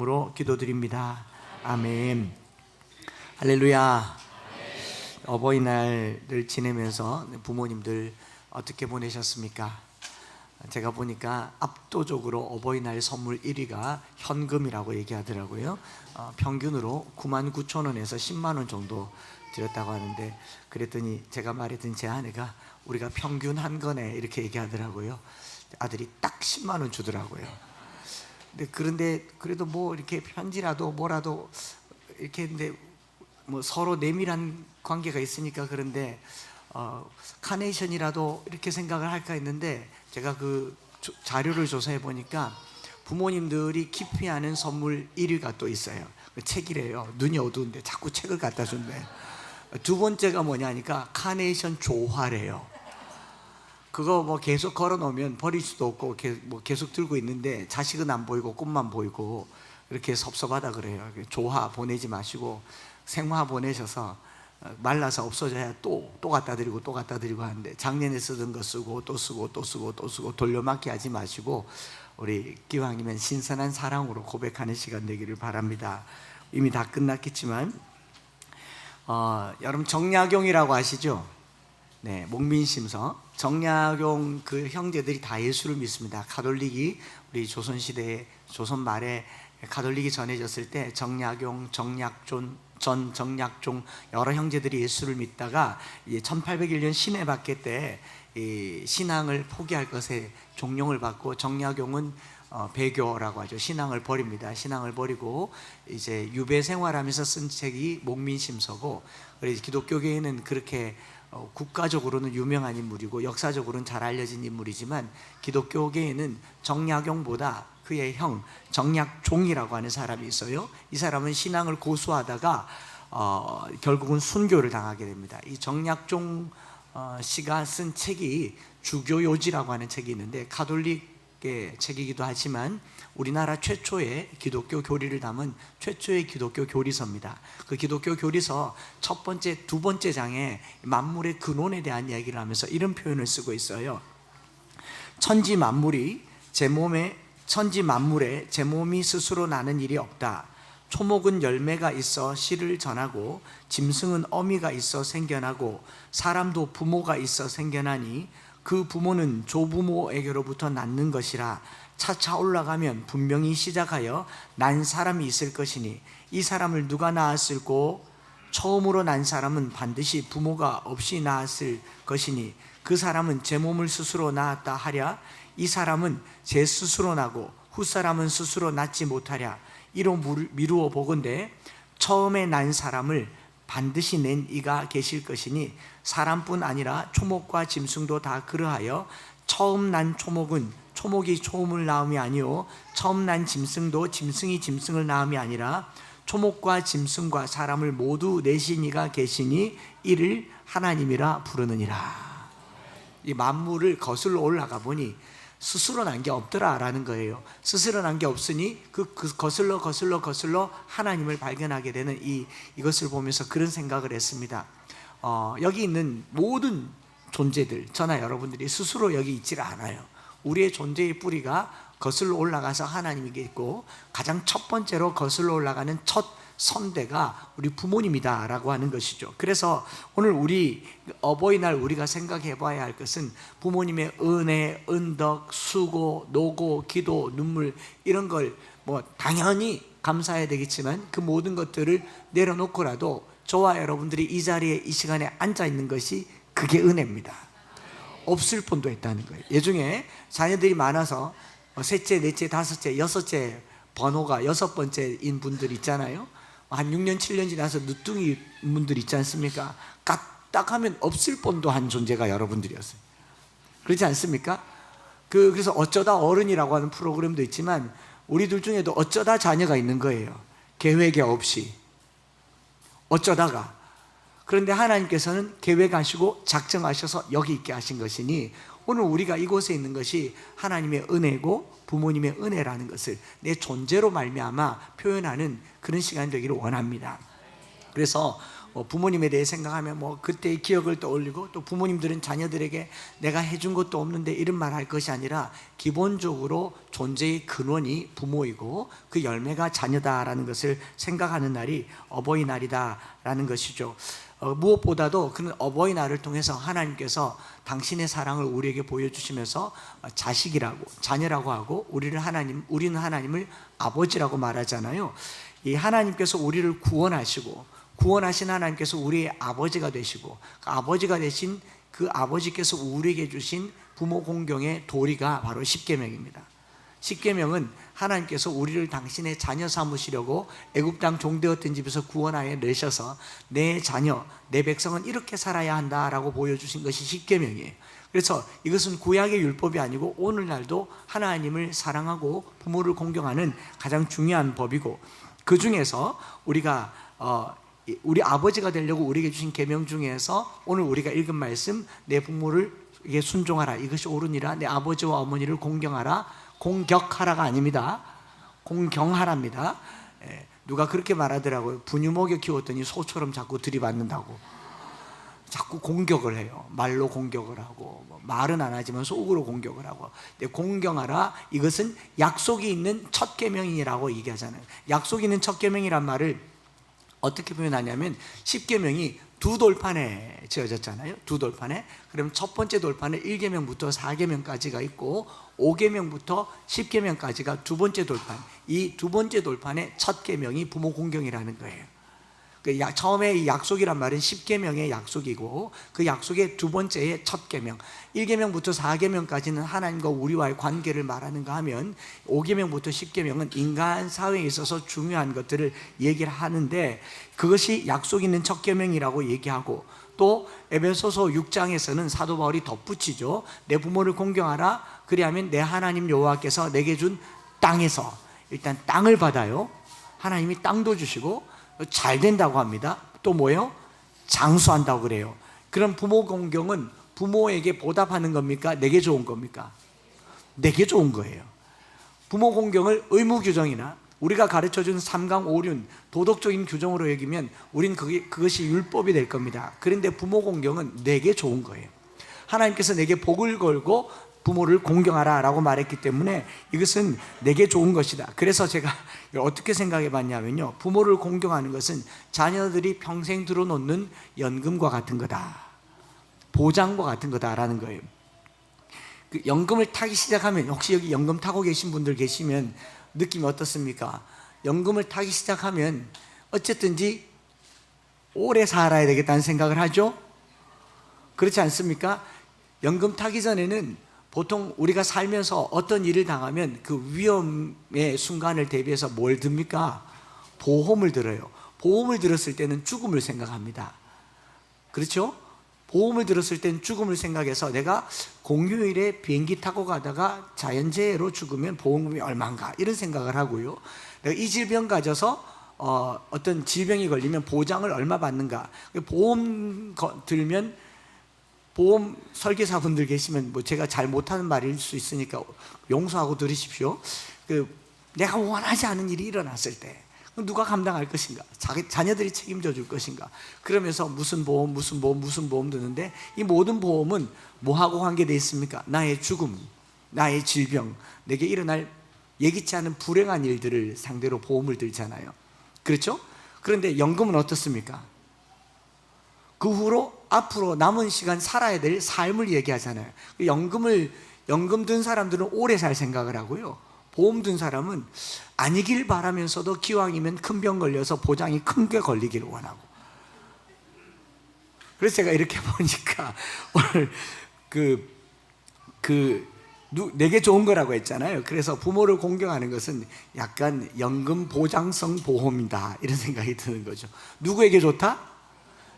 이름으로 기도드립니다. 아멘. 할렐루야. 어버이날을 지내면서 부모님들 어떻게 보내셨습니까? 제가 보니까 압도적으로 어버이날 선물 1위가 현금이라고 얘기하더라고요. 평균으로 99,000원에서 10만 원 정도 드렸다고 하는데, 그랬더니 제가 말했던 제 아내가 우리가 평균 한 거네 이렇게 얘기하더라고요. 아들이 딱 10만 원 주더라고요. 그런데 그래도 뭐 이렇게 편지라도 뭐라도 이렇게 했는데 뭐 서로 내밀한 관계가 있으니까 그런데 카네이션이라도 이렇게 생각을 할까 했는데, 제가 그 자료를 조사해 보니까 부모님들이 기피하는 선물 1위가 또 있어요. 책이래요. 눈이 어두운데 자꾸 책을 갖다 준대. 두 번째가 뭐냐니까 카네이션 조화래요. 그거 뭐 계속 걸어 놓으면 버릴 수도 없고 계속 들고 있는데 자식은 안 보이고 꽃만 보이고 이렇게 섭섭하다 그래요. 조화 보내지 마시고 생화 보내셔서 말라서 없어져야 또 갖다 드리고 또 갖다 드리고 하는데, 작년에 쓰던 거 쓰고 또 쓰고 또 쓰고 또 쓰고 돌려막기 하지 마시고 우리 기왕이면 신선한 사랑으로 고백하는 시간 되기를 바랍니다. 이미 다 끝났겠지만 여러분 정약용이라고 아시죠? 네, 목민심서 정약용 그 형제들이 다 예수를 믿습니다. 가톨릭이 우리 조선시대에 조선 말에 가톨릭이 전해졌을 때 정약용, 정약종 여러 형제들이 예수를 믿다가 1801년 신해박해 때 이 신앙을 포기할 것에 종용을 받고, 정약용은 배교라고 하죠. 신앙을 버립니다. 신앙을 버리고 이제 유배 생활하면서 쓴 책이 목민심서고, 그래서 기독교계에는 그렇게 국가적으로는 유명한 인물이고 역사적으로는 잘 알려진 인물이지만, 기독교계에는 정약용보다 그의 형 정약종이라고 하는 사람이 있어요. 이 사람은 신앙을 고수하다가 결국은 순교를 당하게 됩니다. 이 정약종 씨가 쓴 책이 주교요지라고 하는 책이 있는데, 가톨릭의 책이기도 하지만 우리나라 최초의 기독교 교리를 담은 최초의 기독교 교리서입니다. 그 기독교 교리서 첫 번째, 두 번째 장에 만물의 근원에 대한 이야기를 하면서 이런 표현을 쓰고 있어요. 천지 만물에 제 몸이 스스로 나는 일이 없다. 초목은 열매가 있어 씨를 전하고, 짐승은 어미가 있어 생겨나고, 사람도 부모가 있어 생겨나니 그 부모는 조부모에게로부터 낳는 것이라. 차차 올라가면 분명히 시작하여 난 사람이 있을 것이니 이 사람을 누가 낳았을꼬? 처음으로 난 사람은 반드시 부모가 없이 낳았을 것이니 그 사람은 제 몸을 스스로 낳았다 하랴. 이 사람은 제 스스로 나고 후 사람은 스스로 낳지 못하랴. 이로 미루어 보건대 처음에 난 사람을 반드시 낸 이가 계실 것이니 사람뿐 아니라 초목과 짐승도 다 그러하여 처음 난 초목은 초목이 초음을 낳음이 아니요 처음 난 짐승도 짐승이 짐승을 낳음이 아니라 초목과 짐승과 사람을 모두 내신 이가 계시니 이를 하나님이라 부르느니라. 이 만물을 거슬러 올라가 보니 스스로 난 게 없더라라는 거예요. 스스로 난 게 없으니 거슬러 하나님을 발견하게 되는 이것을 보면서 그런 생각을 했습니다. 여기 있는 모든 존재들, 저나 여러분들이 스스로 여기 있지를 않아요. 우리의 존재의 뿌리가 거슬러 올라가서 하나님에게 있고, 가장 첫 번째로 거슬러 올라가는 첫 선대가 우리 부모님이다 라고 하는 것이죠. 그래서 오늘 우리 어버이날 우리가 생각해 봐야 할 것은 부모님의 은혜, 은덕, 수고, 노고, 기도, 눈물, 이런 걸 뭐 당연히 감사해야 되겠지만 그 모든 것들을 내려놓고라도 저와 여러분들이 이 자리에 이 시간에 앉아 있는 것이 그게 은혜입니다. 없을 뻔도 했다는 거예요. 예중에 자녀들이 많아서 셋째, 넷째, 다섯째, 여섯째 번호가 여섯 번째인 분들 있잖아요. 한 6년, 7년 지나서 늦둥이 분들 있지 않습니까? 까딱하면 없을 뻔도 한 존재가 여러분들이었어요. 그렇지 않습니까? 그래서 어쩌다 어른이라고 하는 프로그램도 있지만 우리들 중에도 어쩌다 자녀가 있는 거예요. 계획이 없이 어쩌다가. 그런데 하나님께서는 계획하시고 작정하셔서 여기 있게 하신 것이니 오늘 우리가 이곳에 있는 것이 하나님의 은혜고 부모님의 은혜라는 것을 내 존재로 말미암아 표현하는 그런 시간 되기를 원합니다. 그래서 부모님에 대해 생각하면 그때의 기억을 떠올리고, 또 부모님들은 자녀들에게 내가 해준 것도 없는데 이런 말 할 것이 아니라 기본적으로 존재의 근원이 부모이고 그 열매가 자녀다라는 것을 생각하는 날이 어버이날이다라는 것이죠. 무엇보다도 그는 어버이날을 통해서 하나님께서 당신의 사랑을 우리에게 보여주시면서 자식이라고, 자녀라고 하고, 우리는 하나님을 아버지라고 말하잖아요. 이 하나님께서 우리를 구원하신 하나님께서 우리의 아버지가 되시고, 그 아버지가 되신 그 아버지께서 우리에게 주신 부모 공경의 도리가 바로 십계명입니다. 십계명은 하나님께서 우리를 당신의 자녀 삼으시려고 애굽 땅 종되었던 집에서 구원하여 내셔서 내 자녀, 내 백성은 이렇게 살아야 한다라고 보여주신 것이 십계명이에요. 그래서 이것은 구약의 율법이 아니고 오늘날도 하나님을 사랑하고 부모를 공경하는 가장 중요한 법이고, 그 중에서 우리가 우리 아버지가 되려고 우리에게 주신 계명 중에서 오늘 우리가 읽은 말씀, 내 부모에게 순종하라, 이것이 옳으니라, 내 아버지와 어머니를 공경하라, 공격하라가 아닙니다. 공경하랍니다. 누가 그렇게 말하더라고요. 분유 먹여 키웠더니 소처럼 자꾸 들이받는다고. 자꾸 공격을 해요. 말로 공격을 하고, 말은 안 하지만 속으로 공격을 하고. 근데 공경하라, 이것은 약속이 있는 첫 계명이라고 얘기하잖아요. 약속이 있는 첫 계명이란 말을 어떻게 표현하냐면, 십계명이 두 돌판에 지어졌잖아요. 두 돌판에. 그럼 첫 번째 돌판에 1계명부터 4계명까지가 있고 5계명부터 10계명까지가 두 번째 돌판. 이 두 번째 돌판의 첫 계명이 부모 공경이라는 거예요. 처음에 이 약속이란 말은 10계명의 약속이고, 그 약속의 두 번째의 첫 계명, 1계명부터 4계명까지는 하나님과 우리와의 관계를 말하는가 하면, 5계명부터 10계명은 인간 사회에 있어서 중요한 것들을 얘기를 하는데, 그것이 약속 있는 첫 계명이라고 얘기하고, 또 에베소서 6장에서는 사도 바울이 덧붙이죠. 내 부모를 공경하라, 그리하면 내 하나님 여호와께서 내게 준 땅에서, 일단 땅을 받아요. 하나님이 땅도 주시고 잘 된다고 합니다. 또 뭐예요? 장수한다고 그래요. 그럼 부모 공경은 부모에게 보답하는 겁니까? 내게 좋은 겁니까? 내게 좋은 거예요. 부모 공경을 의무 규정이나 우리가 가르쳐준 삼강오륜, 도덕적인 규정으로 여기면 우린 그것이 율법이 될 겁니다. 그런데 부모 공경은 내게 좋은 거예요. 하나님께서 내게 복을 걸고 부모를 공경하라 라고 말했기 때문에 이것은 내게 좋은 것이다. 그래서 제가 어떻게 생각해 봤냐면요, 부모를 공경하는 것은 자녀들이 평생 들어놓는 연금과 같은 거다, 보장과 같은 거다라는 거예요. 그 연금을 타기 시작하면, 혹시 여기 연금 타고 계신 분들 계시면 느낌이 어떻습니까? 연금을 타기 시작하면 어쨌든지 오래 살아야 되겠다는 생각을 하죠. 그렇지 않습니까? 연금 타기 전에는 보통 우리가 살면서 어떤 일을 당하면 그 위험의 순간을 대비해서 뭘 듭니까? 보험을 들어요. 보험을 들었을 때는 죽음을 생각합니다. 그렇죠? 보험을 들었을 때는 죽음을 생각해서 내가 공휴일에 비행기 타고 가다가 자연재해로 죽으면 보험금이 얼마인가, 이런 생각을 하고요. 내가 이 질병 가져서 어떤 질병이 걸리면 보장을 얼마 받는가. 보험 들면, 보험 설계사분들 계시면 제가 잘 못하는 말일 수 있으니까 용서하고 들으십시오. 내가 원하지 않은 일이 일어났을 때 누가 감당할 것인가? 자녀들이 책임져 줄 것인가? 그러면서 무슨 보험 드는데, 이 모든 보험은 뭐하고 관계되어 있습니까? 나의 죽음, 나의 질병, 내게 일어날 예기치 않은 불행한 일들을 상대로 보험을 들잖아요. 그렇죠? 그런데 연금은 어떻습니까? 그 후로 앞으로 남은 시간 살아야 될 삶을 얘기하잖아요. 연금 든 사람들은 오래 살 생각을 하고요, 보험 든 사람은 아니길 바라면서도 기왕이면 큰 병 걸려서 보장이 큰 게 걸리기를 원하고. 그래서 제가 이렇게 보니까 오늘 내게 좋은 거라고 했잖아요. 그래서 부모를 공경하는 것은 약간 연금 보장성 보험이다, 이런 생각이 드는 거죠. 누구에게 좋다?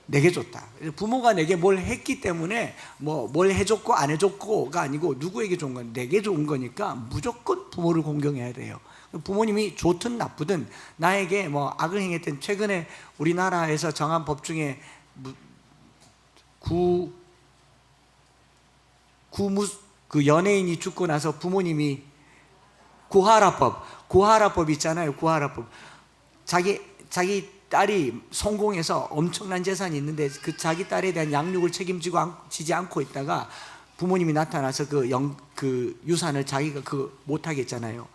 내게 좋다. 부모가 내게 뭘 했기 때문에 뭘 해줬고 안 해줬고가 아니고 누구에게 좋은 건 내게 좋은 거니까 무조건 부모를 공경해야 돼요. 부모님이 좋든 나쁘든 나에게 악을 행했든, 최근에 우리나라에서 정한 법 중에 그 연예인이 죽고 나서 부모님이 구하라법 있잖아요. 구하라법. 자기 딸이 성공해서 엄청난 재산이 있는데 그 자기 딸에 대한 양육을 책임지지 않고 있다가 부모님이 나타나서 그 유산을 자기가 못하게 했잖아요.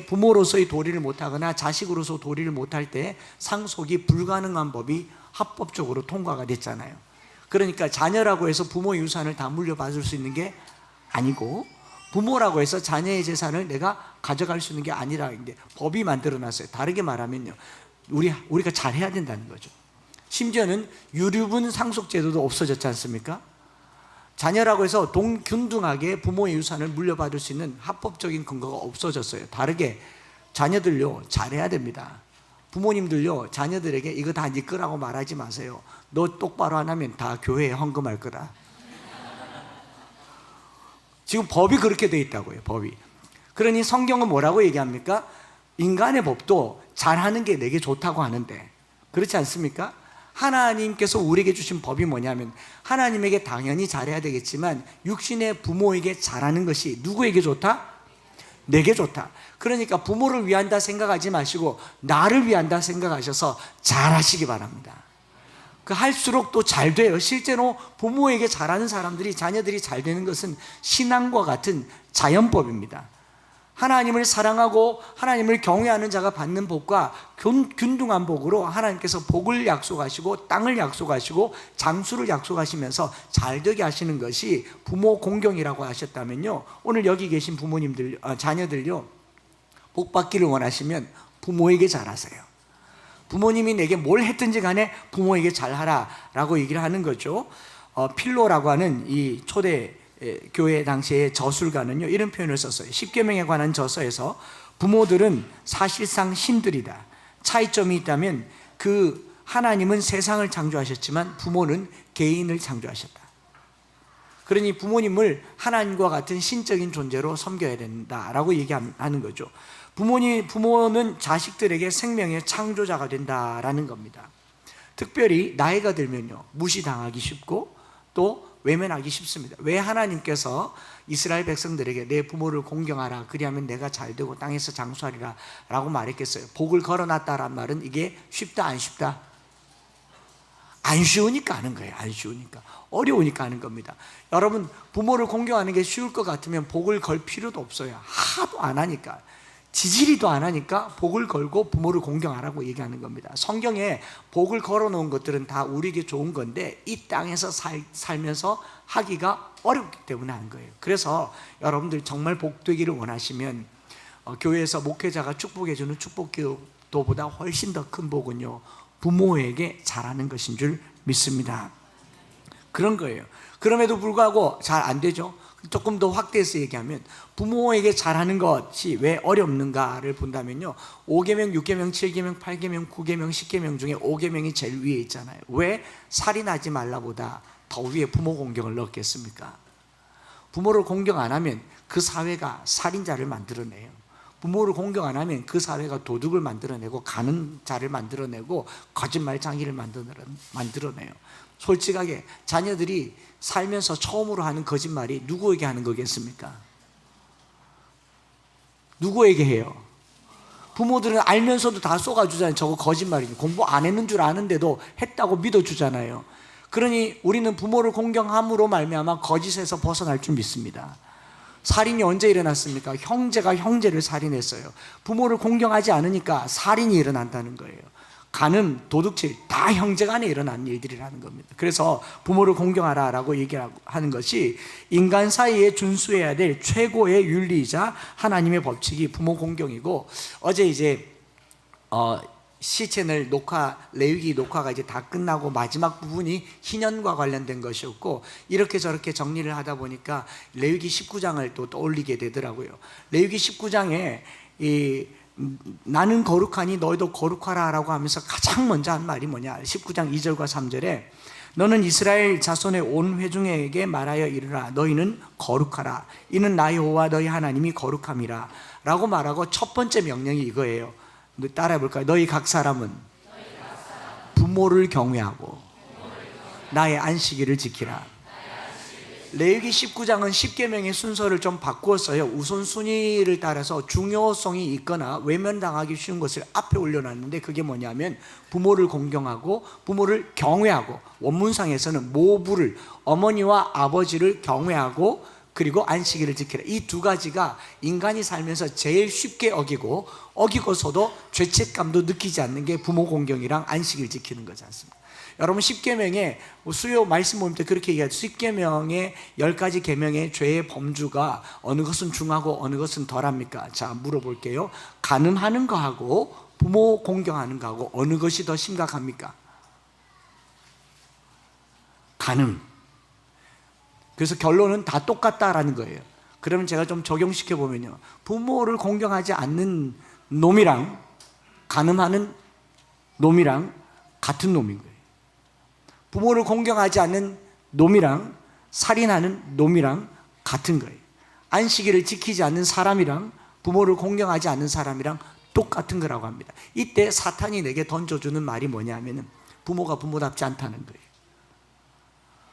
부모로서의 도리를 못하거나 자식으로서 도리를 못할 때 상속이 불가능한 법이 합법적으로 통과가 됐잖아요. 그러니까 자녀라고 해서 부모의 유산을 다 물려받을 수 있는 게 아니고, 부모라고 해서 자녀의 재산을 내가 가져갈 수 있는 게 아니라 이제 법이 만들어놨어요. 다르게 말하면요, 우리가 잘해야 된다는 거죠. 심지어는 유류분 상속제도도 없어졌지 않습니까? 자녀라고 해서 균등하게 부모의 유산을 물려받을 수 있는 합법적인 근거가 없어졌어요. 다르게 자녀들요, 잘해야 됩니다. 부모님들요, 자녀들에게 이거 다 네 거라고 말하지 마세요. 너 똑바로 안 하면 다 교회에 헌금할 거다. 지금 법이 그렇게 돼 있다고요, 법이. 그러니 성경은 뭐라고 얘기합니까? 인간의 법도 잘하는 게 내게 좋다고 하는데, 그렇지 않습니까? 하나님께서 우리에게 주신 법이 뭐냐면, 하나님에게 당연히 잘해야 되겠지만 육신의 부모에게 잘하는 것이 누구에게 좋다? 내게 좋다. 그러니까 부모를 위한다 생각하지 마시고 나를 위한다 생각하셔서 잘하시기 바랍니다. 할수록 또 잘 돼요. 실제로 부모에게 잘하는 사람들이, 자녀들이 잘 되는 것은 신앙과 같은 자연법입니다. 하나님을 사랑하고 하나님을 경외하는 자가 받는 복과 균등한 복으로 하나님께서 복을 약속하시고 땅을 약속하시고 장수를 약속하시면서 잘 되게 하시는 것이 부모 공경이라고 하셨다면요, 오늘 여기 계신 부모님들, 자녀들요, 복 받기를 원하시면 부모에게 잘하세요. 부모님이 내게 뭘 했든지 간에 부모에게 잘하라 라고 얘기를 하는 거죠. 필로라고 하는 이 초대 교회 당시의 저술가는요, 이런 표현을 썼어요. 십계명에 관한 저서에서 부모들은 사실상 신들이다. 차이점이 있다면 하나님은 세상을 창조하셨지만 부모는 개인을 창조하셨다. 그러니 부모님을 하나님과 같은 신적인 존재로 섬겨야 된다라고 얘기하는 거죠. 부모는 자식들에게 생명의 창조자가 된다라는 겁니다. 특별히 나이가 들면요, 무시당하기 쉽고 또 외면하기 쉽습니다. 왜 하나님께서 이스라엘 백성들에게 내 부모를 공경하라, 그리하면 내가 잘되고 땅에서 장수하리라 라고 말했겠어요? 복을 걸어놨다란 말은 이게 쉽다 안 쉽다? 안 쉬우니까 하는 거예요. 안 쉬우니까, 어려우니까 하는 겁니다. 여러분, 부모를 공경하는 게 쉬울 것 같으면 복을 걸 필요도 없어요. 하도 안 하니까, 지지리도 안 하니까 복을 걸고 부모를 공경하라고 얘기하는 겁니다. 성경에 복을 걸어놓은 것들은 다 우리에게 좋은 건데 이 땅에서 살면서 하기가 어렵기 때문에 한 거예요. 그래서 여러분들 정말 복되기를 원하시면 교회에서 목회자가 축복해주는 축복기도보다 훨씬 더 큰 복은요, 부모에게 잘하는 것인 줄 믿습니다. 그런 거예요. 그럼에도 불구하고 잘 안 되죠. 조금 더 확대해서 얘기하면 부모에게 잘하는 것이 왜 어렵는가를 본다면요, 5계명, 6계명, 7계명, 8계명, 9계명, 10계명 중에 5계명이 제일 위에 있잖아요. 왜 살인하지 말라보다 더 위에 부모 공경을 넣겠습니까? 부모를 공경 안 하면 그 사회가 살인자를 만들어내요. 부모를 공경 안 하면 그 사회가 도둑을 만들어내고 가는 자를 만들어내고 거짓말장이를 만들어내요. 솔직하게 자녀들이 살면서 처음으로 하는 거짓말이 누구에게 하는 거겠습니까? 누구에게 해요? 부모들은 알면서도 다 쏘아주잖아요. 저거 거짓말이니, 공부 안 했는 줄 아는데도 했다고 믿어주잖아요. 그러니 우리는 부모를 공경함으로 말미암아 거짓에서 벗어날 줄 믿습니다. 살인이 언제 일어났습니까? 형제가 형제를 살인했어요. 부모를 공경하지 않으니까 살인이 일어난다는 거예요. 간음, 도둑질 다 형제간에 일어난 일들이라는 겁니다. 그래서 부모를 공경하라라고 얘기하는 것이 인간 사이에 준수해야 될 최고의 윤리이자 하나님의 법칙이 부모 공경이고, 어제 이제 시채널 레위기 녹화가 이제 다 끝나고 마지막 부분이 희년과 관련된 것이었고, 이렇게 저렇게 정리를 하다 보니까 레위기 19장을 또 떠올리게 되더라고요. 레위기 19장에 나는 거룩하니 너희도 거룩하라 라고 하면서 가장 먼저 한 말이 뭐냐, 19장 2절과 3절에 너는 이스라엘 자손의 온 회중에게 말하여 이르라, 너희는 거룩하라, 이는 나 여호와 너희 하나님이 거룩함이라 라고 말하고, 첫 번째 명령이 이거예요. 따라해 볼까요? 너희 각 사람은 부모를 경외하고 나의 안식일을 지키라. 레위기 19장은 10계명의 순서를 좀 바꾸었어요. 우선순위를 따라서 중요성이 있거나 외면당하기 쉬운 것을 앞에 올려놨는데, 그게 뭐냐면 부모를 공경하고 부모를 경외하고, 원문상에서는 모부를, 어머니와 아버지를 경외하고, 그리고 안식일을 지키라. 이 두 가지가 인간이 살면서 제일 쉽게 어기고서도 죄책감도 느끼지 않는 게 부모 공경이랑 안식일 지키는 거지 않습니까? 여러분, 10계명에 수요 말씀 모임 때 그렇게 얘기하죠. 10계명의 10가지 계명의 죄의 범주가 어느 것은 중하고 어느 것은 덜합니까? 자, 물어볼게요. 간음하는 거하고 부모 공경하는 거하고 어느 것이 더 심각합니까? 간음. 그래서 결론은 다 똑같다라는 거예요. 그러면 제가 좀 적용시켜 보면요, 부모를 공경하지 않는 놈이랑 간음하는 놈이랑 같은 놈인 거예요. 부모를 공경하지 않는 놈이랑 살인하는 놈이랑 같은 거예요. 안식일을 지키지 않는 사람이랑 부모를 공경하지 않는 사람이랑 똑같은 거라고 합니다. 이때 사탄이 내게 던져주는 말이 뭐냐면은 부모가 부모답지 않다는 거예요.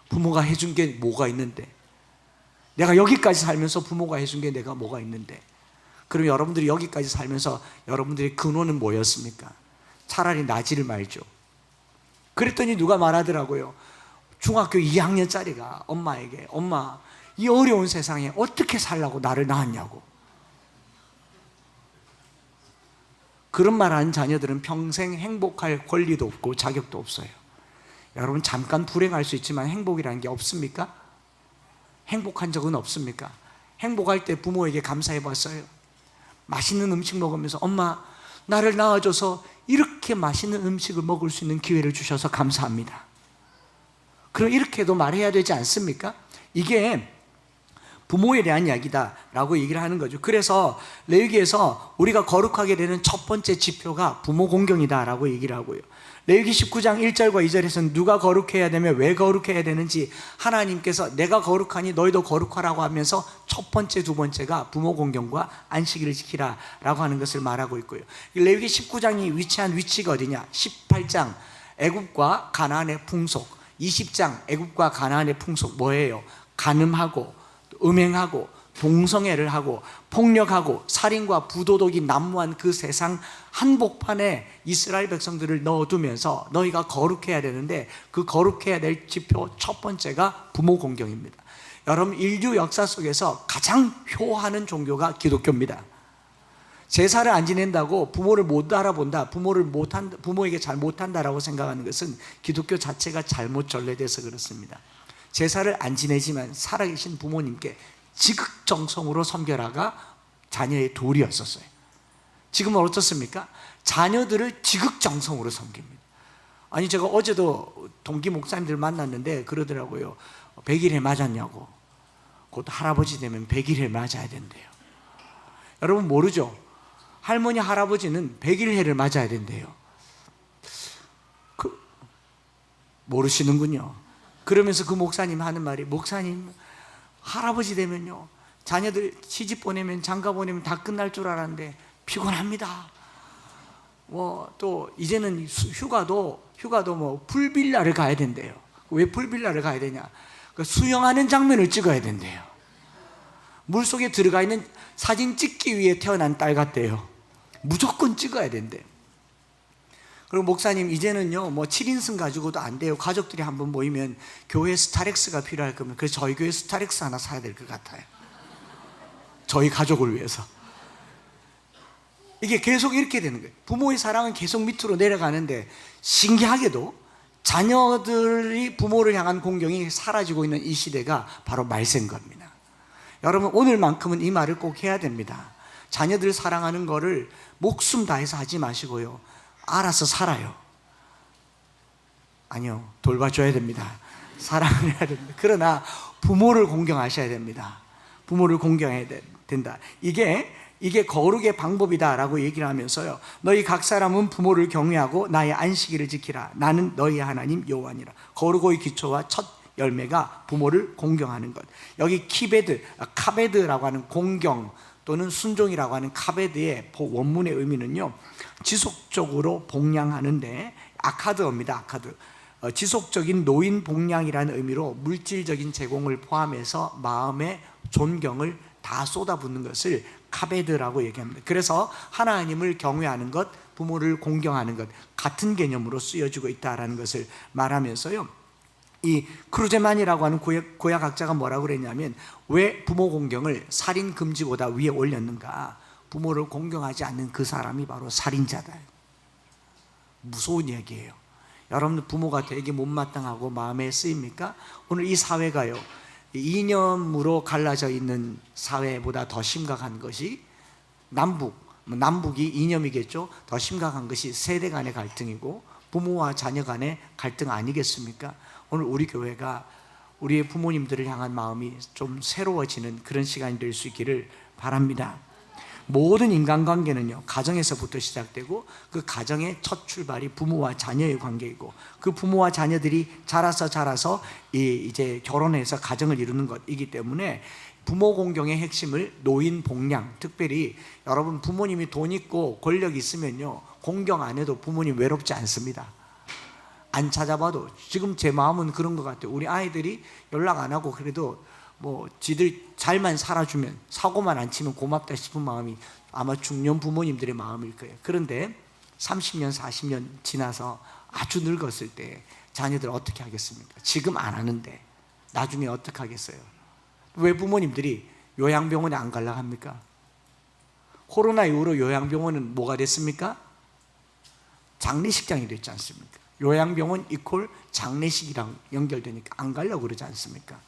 부모가 해준 게 뭐가 있는데, 내가 여기까지 살면서 부모가 해준 게 내가 뭐가 있는데. 그럼 여러분들이 여기까지 살면서 여러분들의 근원은 뭐였습니까? 차라리 나지를 말죠. 그랬더니 누가 말하더라고요. 중학교 2학년짜리가 엄마에게, 엄마, 이 어려운 세상에 어떻게 살라고 나를 낳았냐고. 그런 말 하는 자녀들은 평생 행복할 권리도 없고 자격도 없어요. 여러분, 잠깐 불행할 수 있지만 행복이라는 게 없습니까? 행복한 적은 없습니까? 행복할 때 부모에게 감사해 봤어요? 맛있는 음식 먹으면서 엄마, 나를 낳아줘서 이렇게 맛있는 음식을 먹을 수 있는 기회를 주셔서 감사합니다. 그럼 이렇게도 말해야 되지 않습니까? 이게 부모에 대한 이야기다라고 얘기를 하는 거죠. 그래서 레위기에서 우리가 거룩하게 되는 첫 번째 지표가 부모 공경이다라고 얘기를 하고요. 레위기 19장 1절과 2절에서는 누가 거룩해야 되며 왜 거룩해야 되는지 하나님께서 내가 거룩하니 너희도 거룩하라고 하면서 첫 번째, 두 번째가 부모 공경과 안식일을 지키라라고 하는 것을 말하고 있고요. 레위기 19장이 위치한 위치가 어디냐? 18장 애굽과 가나안의 풍속, 20장 애굽과 가나안의 풍속 뭐예요? 간음하고 음행하고 동성애를 하고 폭력하고 살인과 부도덕이 난무한 그 세상 한복판에 이스라엘 백성들을 넣어두면서 너희가 거룩해야 되는데, 그 거룩해야 될 지표 첫 번째가 부모 공경입니다. 여러분, 인류 역사 속에서 가장 효하는 종교가 기독교입니다. 제사를 안 지낸다고 부모를 못 알아본다, 부모에게 잘 못한다라고 생각하는 것은 기독교 자체가 잘못 전래돼서 그렇습니다. 제사를 안 지내지만 살아계신 부모님께 지극정성으로 섬겨라가 자녀의 도리였었어요. 지금은 어떻습니까? 자녀들을 지극정성으로 섬깁니다. 아니, 제가 어제도 동기 목사님들 만났는데 그러더라고요. 100일에 맞았냐고. 곧 할아버지 되면 100일에 맞아야 된대요. 여러분 모르죠? 할머니 할아버지는 100일해를 맞아야 된대요. 모르시는군요. 그러면서 그 목사님 하는 말이, 목사님, 할아버지 되면요, 자녀들 시집 보내면, 장가 보내면 다 끝날 줄 알았는데 피곤합니다. 또 이제는 휴가도 풀빌라를 가야 된대요. 왜 풀빌라를 가야 되냐? 수영하는 장면을 찍어야 된대요. 물속에 들어가 있는 사진 찍기 위해 태어난 딸 같대요. 무조건 찍어야 된대요. 그리고 목사님, 이제는요 7인승 가지고도 안 돼요. 가족들이 한번 모이면 교회 스타렉스가 필요할 거면, 그래서 저희 교회 스타렉스 하나 사야 될 것 같아요. 저희 가족을 위해서. 이게 계속 이렇게 되는 거예요. 부모의 사랑은 계속 밑으로 내려가는데, 신기하게도 자녀들이 부모를 향한 공경이 사라지고 있는 이 시대가 바로 말세인 겁니다. 여러분, 오늘만큼은 이 말을 꼭 해야 됩니다. 자녀들 사랑하는 거를 목숨 다해서 하지 마시고요, 알아서 살아요. 아니요, 돌봐줘야 됩니다. 사랑을 해야 됩니다. 그러나 부모를 공경하셔야 됩니다. 부모를 공경해야 된다. 이게 거룩의 방법이다라고 얘기를 하면서요, 너희 각 사람은 부모를 경외하고 나의 안식일을 지키라. 나는 너희 하나님 여호와니라. 거룩의 기초와 첫 열매가 부모를 공경하는 것. 여기 카베드라고 하는 공경 또는 순종이라고 하는 카베드의 원문의 의미는요, 지속적으로 복양하는데, 아카드어입니다. 아카드. 지속적인 노인 복량이라는 의미로 물질적인 제공을 포함해서 마음의 존경을 다 쏟아붓는 것을 카베드라고 얘기합니다. 그래서 하나님을 경외하는 것, 부모를 공경하는 것 같은 개념으로 쓰여지고 있다는 것을 말하면서요, 이 크루제만이라고 하는 고야학자가 뭐라고 그랬냐면, 왜 부모 공경을 살인 금지보다 위에 올렸는가? 부모를 공경하지 않는 그 사람이 바로 살인자다. 무서운 얘기예요. 여러분, 부모가 되게 못마땅하고 마음에 쓰입니까? 오늘 이 사회가요, 이념으로 갈라져 있는 사회보다 더 심각한 것이 남북이 이념이겠죠. 더 심각한 것이 세대 간의 갈등이고 부모와 자녀 간의 갈등 아니겠습니까? 오늘 우리 교회가 우리의 부모님들을 향한 마음이 좀 새로워지는 그런 시간이 될 수 있기를 바랍니다. 모든 인간관계는요, 가정에서부터 시작되고 그 가정의 첫 출발이 부모와 자녀의 관계이고, 그 부모와 자녀들이 자라서 이제 결혼해서 가정을 이루는 것이기 때문에 부모 공경의 핵심을 노인 복량, 특별히 여러분 부모님이 돈 있고 권력 있으면요, 공경 안 해도 부모님 외롭지 않습니다. 안 찾아봐도. 지금 제 마음은 그런 것 같아요. 우리 아이들이 연락 안 하고 그래도 뭐 지들 잘만 살아주면, 사고만 안 치면 고맙다 싶은 마음이 아마 중년 부모님들의 마음일 거예요. 그런데 30년 40년 지나서 아주 늙었을 때 자녀들 어떻게 하겠습니까? 지금 안 하는데 나중에 어떻게 하겠어요? 왜 부모님들이 요양병원에 안 가려고 합니까? 코로나 이후로 요양병원은 뭐가 됐습니까? 장례식장이 됐지 않습니까? 요양병원 이퀄 장례식이랑 연결되니까 안 가려고 그러지 않습니까?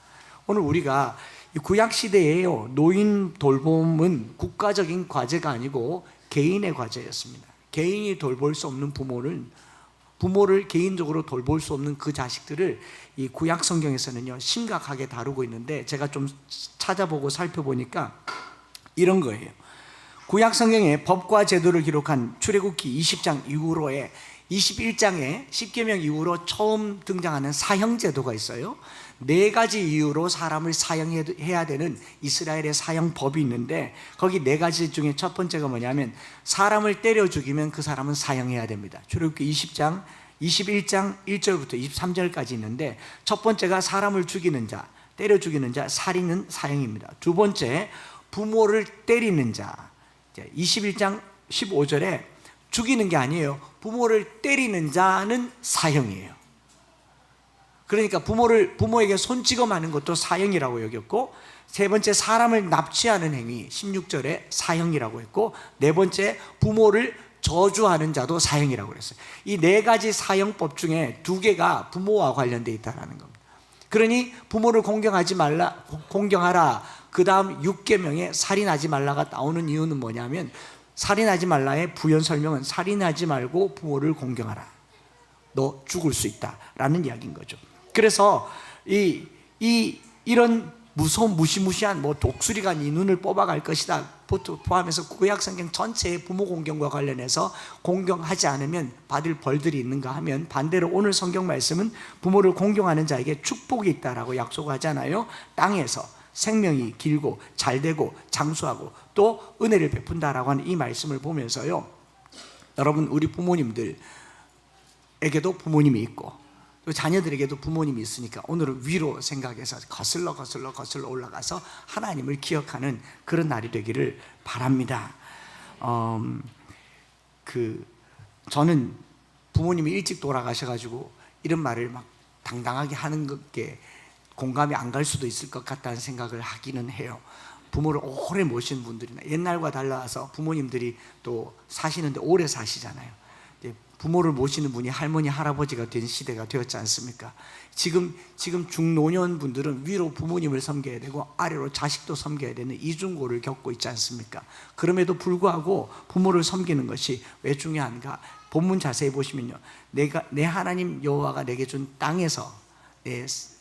오늘 우리가 구약시대에요, 노인 돌봄은 국가적인 과제가 아니고 개인의 과제였습니다. 개인이 돌볼 수 없는 부모를 개인적으로 돌볼 수 없는 그 자식들을 이 구약 성경에서는요, 심각하게 다루고 있는데, 제가 좀 찾아보고 살펴보니까 이런 거예요. 구약 성경에 법과 제도를 기록한 출애굽기 20장 이후로의 21장에 십계명 이후로 처음 등장하는 사형제도가 있어요. 4가지 이유로 사람을 사형해야 되는 이스라엘의 사형법이 있는데, 거기 4가지 중에 첫 번째가 뭐냐면, 사람을 때려 죽이면 그 사람은 사형해야 됩니다. 출애굽기 20장 21장 1절부터 23절까지 있는데, 첫 번째가 사람을 죽이는 자, 때려 죽이는 자, 살인은 사형입니다. 두 번째, 부모를 때리는 자, 21장 15절에 죽이는 게 아니에요. 부모를 때리는 자는 사형이에요. 그러니까 부모에게 손찌검하는 것도 사형이라고 여겼고, 세 번째, 사람을 납치하는 행위 16절에 사형이라고 했고, 네 번째, 부모를 저주하는 자도 사형이라고 그랬어요. 이 4가지 사형법 중에 2개가 부모와 관련되어 있다는 겁니다. 그러니 부모를 공경하라. 그 다음 6계명에 살인하지 말라가 나오는 이유는 뭐냐면, 살인하지 말라의 부연 설명은 살인하지 말고 부모를 공경하라. 너 죽을 수 있다라는 이야기인 거죠. 그래서 이런 무시무시한 독수리가 네 눈을 뽑아갈 것이다 포함해서 구약 성경 전체의 부모 공경과 관련해서 공경하지 않으면 받을 벌들이 있는가 하면, 반대로 오늘 성경 말씀은 부모를 공경하는 자에게 축복이 있다라고 약속하잖아요. 땅에서 생명이 길고 잘되고 장수하고 또 은혜를 베푼다라고 하는 이 말씀을 보면서요, 여러분, 우리 부모님들에게도 부모님이 있고 또 자녀들에게도 부모님이 있으니까 오늘은 위로 생각해서 거슬러 올라가서 하나님을 기억하는 그런 날이 되기를 바랍니다. 저는 부모님이 일찍 돌아가셔가지고 이런 말을 막 당당하게 하는 것에 공감이 안 갈 수도 있을 것 같다는 생각을 하기는 해요. 부모를 오래 모신 분들이나 옛날과 달라서 부모님들이 또 사시는데 오래 사시잖아요. 부모를 모시는 분이 할머니, 할아버지가 된 시대가 되었지 않습니까? 지금 중노년 분들은 위로 부모님을 섬겨야 되고 아래로 자식도 섬겨야 되는 이중고를 겪고 있지 않습니까? 그럼에도 불구하고 부모를 섬기는 것이 왜 중요한가? 본문 자세히 보시면요, 내 하나님 여호와가 내게 준 땅에서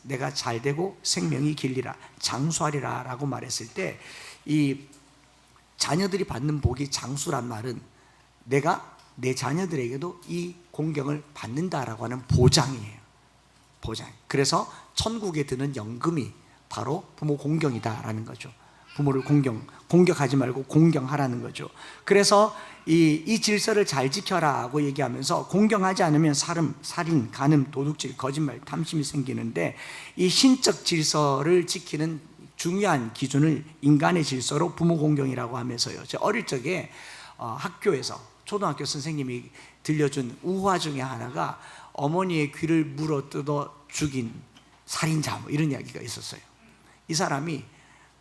내가 잘되고 생명이 길리라, 장수하리라 라고 말했을 때, 이 자녀들이 받는 복이 장수란 말은 내가 내 자녀들에게도 이 공경을 받는다라고 하는 보장이에요. 보장. 그래서 천국에 드는 연금이 바로 부모 공경이다라는 거죠. 부모를 공격하지 말고 공경하라는 거죠. 그래서 이 질서를 잘 지켜라고 얘기하면서 공경하지 않으면 살인, 간음, 도둑질, 거짓말, 탐심이 생기는데 이 신적 질서를 지키는 중요한 기준을 인간의 질서로 부모 공경이라고 하면서요. 제가 어릴 적에 학교에서 초등학교 선생님이 들려준 우화 중에 하나가 어머니의 귀를 물어뜯어 죽인 살인자 뭐 이런 이야기가 있었어요. 이 사람이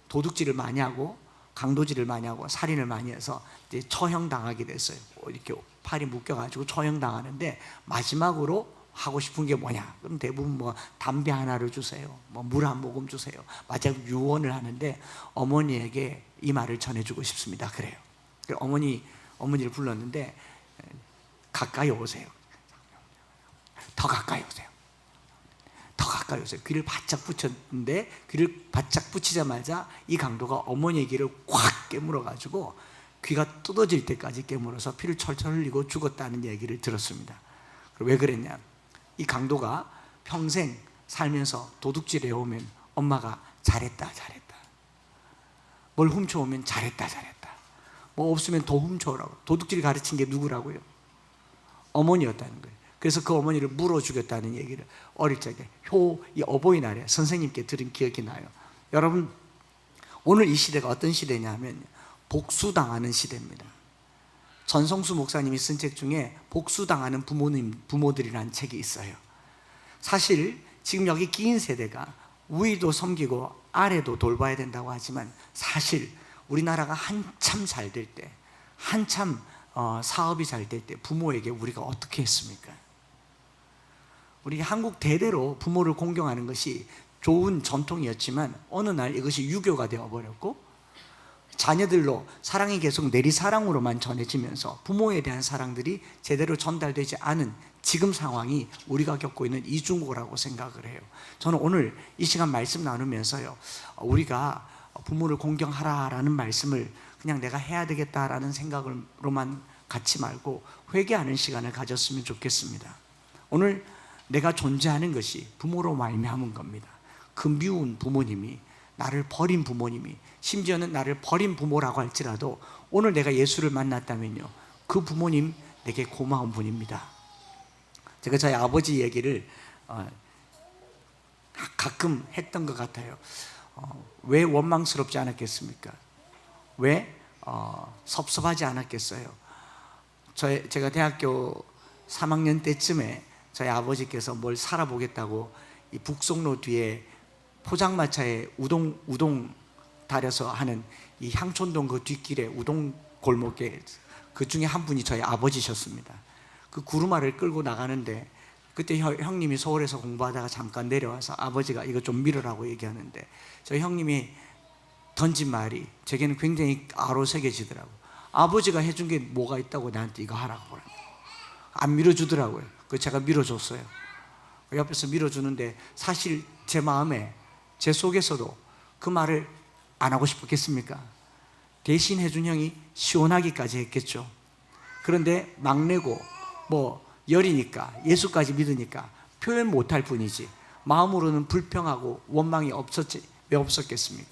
도둑질을 많이 하고 강도질을 많이 하고 살인을 많이 해서 이제 처형당하게 됐어요. 이렇게 팔이 묶여가지고 처형당하는데 마지막으로 하고 싶은 게 뭐냐? 그럼 대부분 뭐 담배 하나를 주세요, 뭐 물 한 모금 주세요. 마지막 유언을 하는데 어머니에게 이 말을 전해주고 싶습니다. 그래요. 그래서 어머니를 불렀는데 가까이 오세요. 더 가까이 오세요. 더 가까이 오세요. 귀를 바짝 붙였는데 귀를 바짝 붙이자마자 이 강도가 어머니의 귀를 꽉 깨물어가지고 귀가 뜯어질 때까지 깨물어서 피를 철철 흘리고 죽었다는 얘기를 들었습니다. 왜 그랬냐? 이 강도가 평생 살면서 도둑질 해오면 엄마가 잘했다 뭘 훔쳐오면 잘했다 뭐 없으면 더 훔쳐오라고. 도둑질 가르친 게 누구라고요? 어머니였다는 거예요. 그래서 그 어머니를 물어 죽였다는 얘기를 어릴 적에 이 어버이날에 선생님께 들은 기억이 나요. 여러분, 오늘 이 시대가 어떤 시대냐면 복수당하는 시대입니다. 전성수 목사님이 쓴 책 중에 복수당하는 부모들이라는 책이 있어요. 사실 지금 여기 끼인 세대가 위도 섬기고 아래도 돌봐야 된다고 하지만 사실 우리나라가 한참 잘 될 때, 한참 사업이 잘 될 때 부모에게 우리가 어떻게 했습니까? 우리 한국 대대로 부모를 공경하는 것이 좋은 전통이었지만 어느 날 이것이 유교가 되어버렸고 자녀들로 사랑이 계속 내리사랑으로만 전해지면서 부모에 대한 사랑들이 제대로 전달되지 않은 지금 상황이 우리가 겪고 있는 이중고라고 생각을 해요. 저는 오늘 이 시간 말씀 나누면서요, 우리가 부모를 공경하라라는 말씀을 그냥 내가 해야 되겠다라는 생각으로만 갖지 말고 회개하는 시간을 가졌으면 좋겠습니다. 오늘 내가 존재하는 것이 부모로 말미암은 겁니다. 그 미운 부모님이, 나를 버린 부모님이, 심지어는 나를 버린 부모라고 할지라도 오늘 내가 예수를 만났다면요, 그 부모님 내게 고마운 분입니다. 제가 저희 아버지 얘기를 가끔 했던 것 같아요. 왜 원망스럽지 않았겠습니까? 왜 섭섭하지 않았겠어요? 제가 대학교 3학년 때쯤에 저희 아버지께서 뭘 살아보겠다고 이 북송로 뒤에 포장마차에 우동 다려서 하는 이 향촌동 그 뒷길에 우동 골목에 그 중에 한 분이 저희 아버지셨습니다. 그 구루마를 끌고 나가는데 그때 형님이 서울에서 공부하다가 잠깐 내려와서 아버지가 이거 좀 밀으라고 얘기하는데 저희 형님이 던진 말이 제게는 굉장히 아로새겨지더라고요. 아버지가 해준 게 뭐가 있다고 나한테 이거 하라고 안 밀어주더라고요. 그래서 제가 밀어줬어요. 옆에서 밀어주는데 사실 제 마음에, 제 속에서도 그 말을 안 하고 싶었겠습니까? 대신 해준 형이 시원하기까지 했겠죠. 그런데 막내고 뭐 열이니까 예수까지 믿으니까 표현 못할 뿐이지 마음으로는 불평하고 원망이 왜 없었겠습니까?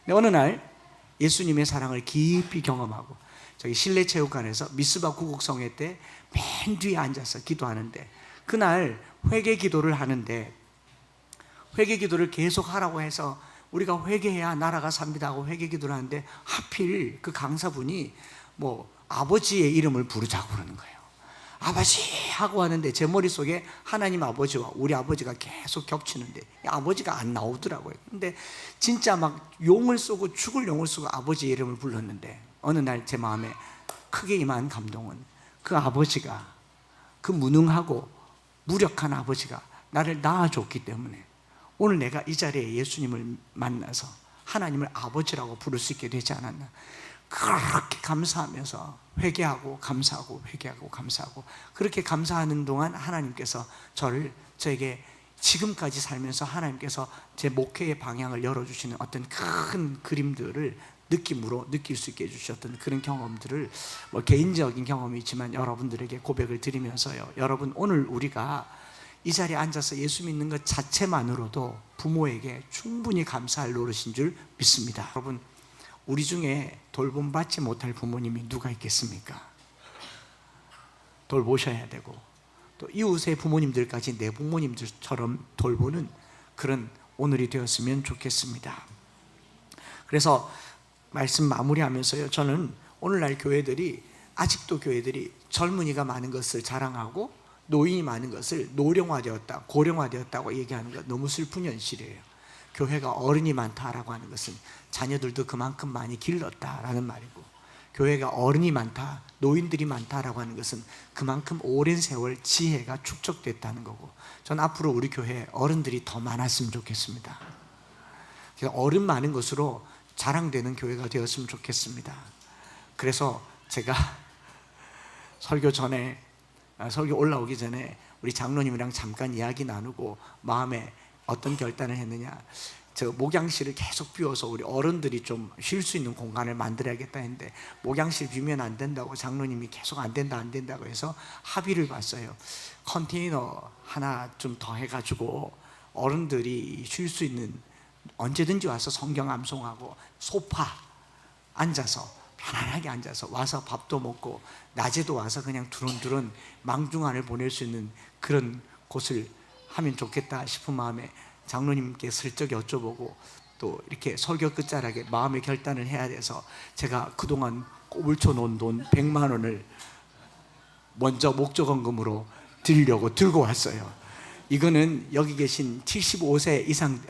근데 어느 날 예수님의 사랑을 깊이 경험하고 저기 실내체육관에서 미스바 구국성회 때 맨 뒤에 앉아서 기도하는데 그날 회개 기도를 하는데 회개 기도를 계속 하라고 해서 우리가 회개해야 나라가 삽니다 하고 회개 기도를 하는데 하필 그 강사분이 뭐 아버지의 이름을 부르자고 그러는 거예요. 아버지 하고 하는데 제 머릿속에 하나님 아버지와 우리 아버지가 계속 겹치는데 아버지가 안 나오더라고요. 근데 진짜 막 용을 쏘고 죽을 용을 쏘고 아버지의 이름을 불렀는데 어느 날 제 마음에 크게 임한 감동은 그 아버지가, 그 무능하고 무력한 아버지가 나를 낳아줬기 때문에 오늘 내가 이 자리에 예수님을 만나서 하나님을 아버지라고 부를 수 있게 되지 않았나. 그렇게 감사하면서 회개하고 감사하고 회개하고 감사하고 그렇게 감사하는 동안 하나님께서 저에게 지금까지 살면서 하나님께서 제 목회의 방향을 열어주시는 어떤 큰 그림들을 느낌으로 느낄 수 있게 해주셨던 그런 경험들을 뭐 개인적인 경험이 있지만 여러분들에게 고백을 드리면서요, 여러분 오늘 우리가 이 자리에 앉아서 예수 믿는 것 자체만으로도 부모에게 충분히 감사할 노릇인 줄 믿습니다. 여러분 우리 중에 돌봄받지 못할 부모님이 누가 있겠습니까? 돌보셔야 되고, 또 이웃의 부모님들까지 내 부모님들처럼 돌보는 그런 오늘이 되었으면 좋겠습니다. 그래서 말씀 마무리하면서요, 저는 오늘날 교회들이, 아직도 교회들이 젊은이가 많은 것을 자랑하고 노인이 많은 것을 노령화되었다, 고령화되었다고 얘기하는 것, 너무 슬픈 현실이에요. 교회가 어른이 많다라고 하는 것은 자녀들도 그만큼 많이 길렀다라는 말이고, 교회가 어른이 많다, 노인들이 많다라고 하는 것은 그만큼 오랜 세월 지혜가 축적됐다는 거고, 전 앞으로 우리 교회에 어른들이 더 많았으면 좋겠습니다. 어른 많은 것으로 자랑되는 교회가 되었으면 좋겠습니다. 그래서 제가 설교 전에, 설교 올라오기 전에 우리 장로님이랑 잠깐 이야기 나누고 마음에 어떤 결단을 했느냐, 저 목양실을 계속 비워서 우리 어른들이 좀 쉴 수 있는 공간을 만들어야겠다 했는데, 목양실 비우면 안 된다고 장로님이 계속 안 된다고 해서 합의를 봤어요. 컨테이너 하나 좀 더 해가지고 어른들이 쉴 수 있는, 언제든지 와서 성경 암송하고 소파 앉아서 편안하게 앉아서 와서 밥도 먹고 낮에도 와서 그냥 두런두런 망중한을 보낼 수 있는 그런 곳을 하면 좋겠다 싶은 마음에 장로님께 슬쩍 여쭤보고, 또 이렇게 설교 끝자락에 마음의 결단을 해야 돼서 제가 그동안 꼬불쳐 놓은 돈 100만 원을 먼저 목적원금으로 드리려고 들고 왔어요. 이거는 여기 계신 75세 이상,